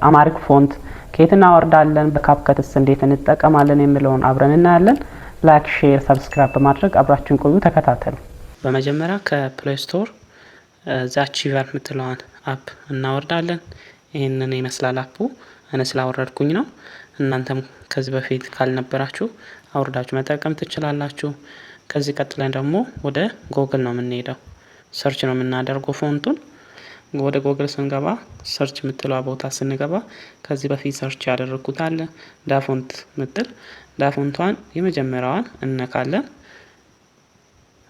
አማሪክ ፎንት ከየት እናወርዳለን፣ በካፕከትስ እንዴት እንጠቀማለን የሚለውን አብረን እናያለን። ላይክ፣ ሼር፣ ሰብስክራይብ በማድረግ አብራችሁን ቆዩ፣ ተከታተሉ። በመጀመሪያ ከፕሌይ ስቶር ዛቺቨር የምትለዋን አፕ እናወርዳለን። ይህንን ይመስላል አፑ። እኔ ስላወረድኩኝ ነው። እናንተም ከዚህ በፊት ካልነበራችሁ አውርዳችሁ መጠቀም ትችላላችሁ። ከዚህ ቀጥለን ደግሞ ወደ ጎግል ነው የምንሄደው። ሰርች ነው የምናደርገው ፎንቱን። ወደ ጎግል ስንገባ ሰርች የምትለዋ ቦታ ስንገባ ከዚህ በፊት ሰርች ያደረኩት አለ ዳፎንት ምትል ዳፎንቷን የመጀመሪያዋን እነካለን።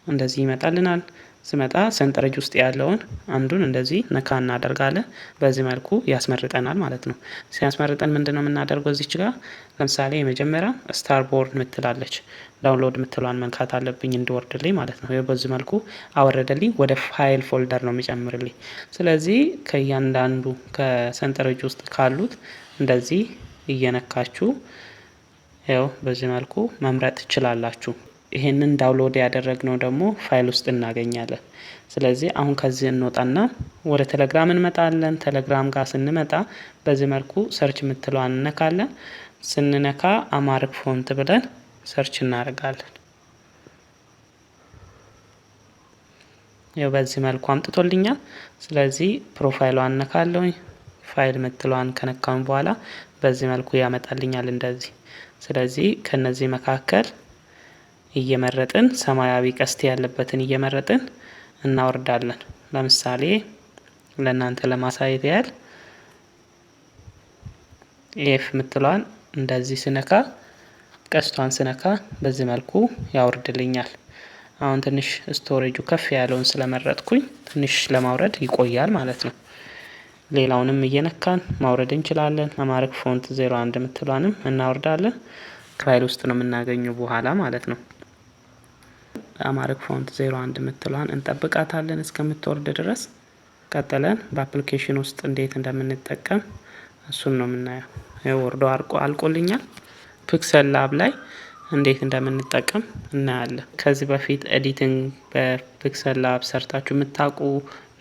እንደዚህ ይመጣልናል። ስመጣ ሰንጠረዥ ውስጥ ያለውን አንዱን እንደዚህ ነካ እናደርጋለን። በዚህ መልኩ ያስመርጠናል ማለት ነው። ሲያስመርጠን ምንድነው የምናደርገው? እዚች ጋር ለምሳሌ የመጀመሪያ ስታርቦርድ ምትላለች ዳውንሎድ ምትሏን መንካት አለብኝ እንዲወርድልኝ ማለት ነው። በዚህ መልኩ አወረደልኝ። ወደ ፋይል ፎልደር ነው የሚጨምርልኝ። ስለዚህ ከእያንዳንዱ ከሰንጠረዥ ውስጥ ካሉት እንደዚህ እየነካችሁ ያው በዚህ መልኩ መምረጥ ትችላላችሁ። ይሄንን ዳውንሎድ ያደረግነው ደግሞ ፋይል ውስጥ እናገኛለን። ስለዚህ አሁን ከዚህ እንወጣና ወደ ቴሌግራም እንመጣለን። ቴሌግራም ጋር ስንመጣ በዚህ መልኩ ሰርች የምትለዋን እንነካለን። ስንነካ አማሪክ ፎንት ብለን ሰርች እናደርጋለን። ያው በዚህ መልኩ አምጥቶልኛል። ስለዚህ ፕሮፋይሏን እነካለሁ። ፋይል የምትለዋን ከነካውን በኋላ በዚህ መልኩ ያመጣልኛል እንደዚህ። ስለዚህ ከነዚህ መካከል እየመረጥን ሰማያዊ ቀስት ያለበትን እየመረጥን እናወርዳለን። ለምሳሌ ለእናንተ ለማሳየት ያህል ኤፍ ምትሏን እንደዚህ ስነካ ቀስቷን ስነካ በዚህ መልኩ ያወርድልኛል። አሁን ትንሽ ስቶሬጁ ከፍ ያለውን ስለመረጥኩኝ ትንሽ ለማውረድ ይቆያል ማለት ነው። ሌላውንም እየነካን ማውረድ እንችላለን። አማሪክ ፎንት 01 ምትሏንም እናወርዳለን። ፋይል ውስጥ ነው የምናገኘው በኋላ ማለት ነው። አማሪክ ፎንት 01 ምትሏን እንጠብቃታለን እስከምትወርድ ድረስ። ቀጥለን በአፕሊኬሽን ውስጥ እንዴት እንደምንጠቀም እሱን ነው የምናየው። ይሄ ወርዶ አልቆልኛል። ፒክሰል ላብ ላይ እንዴት እንደምንጠቀም እናያለን። ከዚህ በፊት ኤዲቲንግ በፒክሰል ላብ ሰርታችሁ የምታውቁ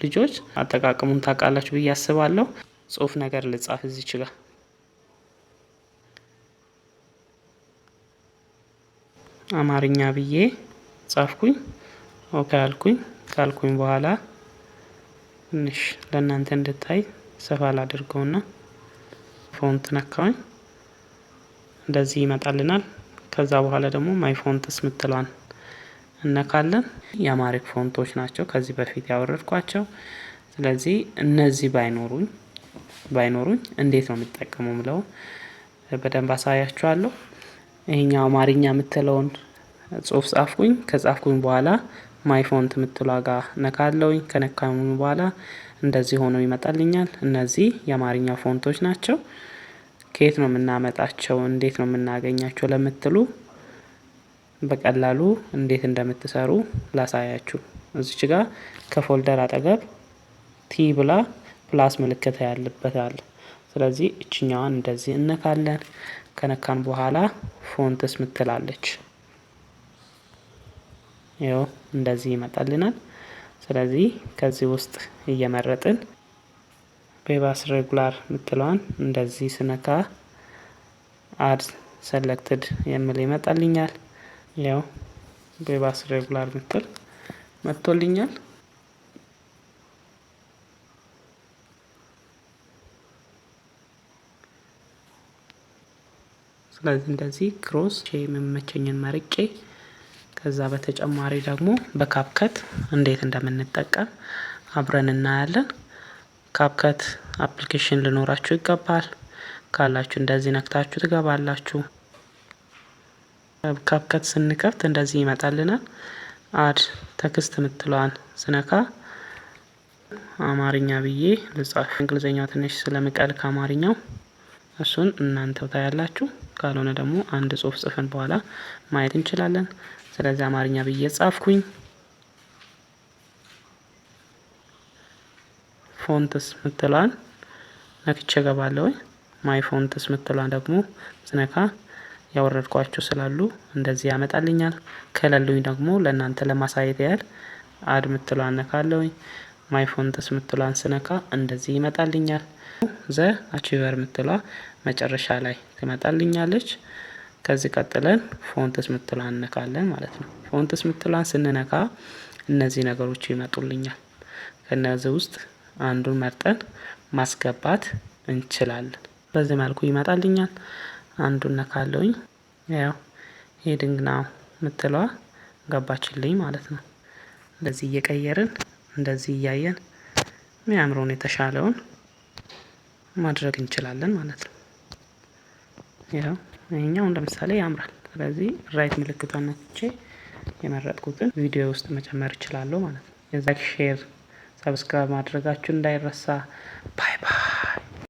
ልጆች አጠቃቀሙን ታውቃላችሁ ብዬ አስባለሁ። ጽሁፍ ነገር ልጻፍ እዚህ ጋር አማርኛ ብዬ ጻፍኩኝ። ኦኬ ካልኩኝ በኋላ ትንሽ ለእናንተ እንድታይ ሰፋ ላድርገውና ፎንት ነካውኝ። እንደዚህ ይመጣልናል። ከዛ በኋላ ደግሞ ማይ ፎንትስ ምትሏን እነካለን። የአማሪክ ፎንቶች ናቸው ከዚህ በፊት ያወረድኳቸው። ስለዚህ እነዚህ ባይኖሩኝ እንዴት ነው የምጠቀመው ብለው በደንብ አሳያችኋለሁ። ይሄኛው አማርኛ የምትለውን ጽሁፍ ጻፍኩኝ። ከጻፍኩኝ በኋላ ማይ ፎንት ምትሏ ጋር ነካለውኝ። ከነካኝ በኋላ እንደዚህ ሆኖ ይመጣልኛል። እነዚህ የአማርኛ ፎንቶች ናቸው። ከየት ነው የምናመጣቸው፣ እንዴት ነው የምናገኛቸው ለምትሉ በቀላሉ እንዴት እንደምትሰሩ ላሳያችሁ። እዚች ጋር ከፎልደር አጠገብ ቲ ብላ ፕላስ ምልክት ያለበት አለ። ስለዚህ እችኛዋን እንደዚህ እነካለን። ከነካን በኋላ ፎንትስ ምትላለች ይኸው እንደዚህ ይመጣልናል። ስለዚህ ከዚህ ውስጥ እየመረጥን ቤባስ ሬጉላር ምትለዋን እንደዚህ ስነካ አድ ሰሌክትድ የሚል ይመጣልኛል። ያው ቤባስ ሬጉላር ምትል መጥቶልኛል። ስለዚህ እንደዚህ ክሮስ የሚመቸኝን መርጬ ከዛ በተጨማሪ ደግሞ በካፕከት እንዴት እንደምንጠቀም አብረን እናያለን። ካፕከት አፕሊኬሽን ሊኖራችሁ ይገባል። ካላችሁ እንደዚህ ነክታችሁ ትገባላችሁ። ካፕከት ስንከፍት እንደዚህ ይመጣልናል። አድ ቴክስት ምትለዋን ስነካ አማርኛ ብዬ ልጻፍ። እንግሊዘኛው ትንሽ ስለሚቀል ከአማርኛው እሱን እናንተው ታያላችሁ። ካልሆነ ደግሞ አንድ ጽሁፍ ጽፈን በኋላ ማየት እንችላለን። ስለዚህ አማርኛ ብዬ ጻፍኩኝ። ፎንትስ ምትሏን ነክቼ ገባለሁ። ማይ ፎንትስ ምትሏን ደግሞ ስነካ ያወረድኳቸው ስላሉ እንደዚህ ያመጣልኛል። ከሌሉኝ ደግሞ ለእናንተ ለማሳየት ያህል አድ ምትሏን ነካለሁ። ማይ ፎንትስ ምትሏን ስነካ እንደዚህ ይመጣልኛል። ዘ አቺቨር የምትለዋ መጨረሻ ላይ ትመጣልኛለች። ከዚህ ቀጥለን ፎንትስ ምትለዋን እንነካለን ማለት ነው። ፎንትስ ምትለዋን ስንነካ እነዚህ ነገሮች ይመጡልኛል። ከነዚህ ውስጥ አንዱን መርጠን ማስገባት እንችላለን። በዚህ መልኩ ይመጣልኛል። አንዱን ነካለሁኝ። ያው ሄዲንግ ናው ምትለዋ ገባችልኝ ማለት ነው። እንደዚህ እየቀየርን እንደዚህ እያየን የሚያምረውን የተሻለውን ማድረግ እንችላለን ማለት ነው። ያው ይሄኛው ለምሳሌ ያምራል። ስለዚህ ራይት ምልክቷን ነክቼ የመረጥኩትን ቪዲዮ ውስጥ መጨመር እችላለሁ ማለት ነው። ላይክ፣ ሼር፣ ሰብስክራይብ ማድረጋችሁ እንዳይረሳ። ባይ ባይ።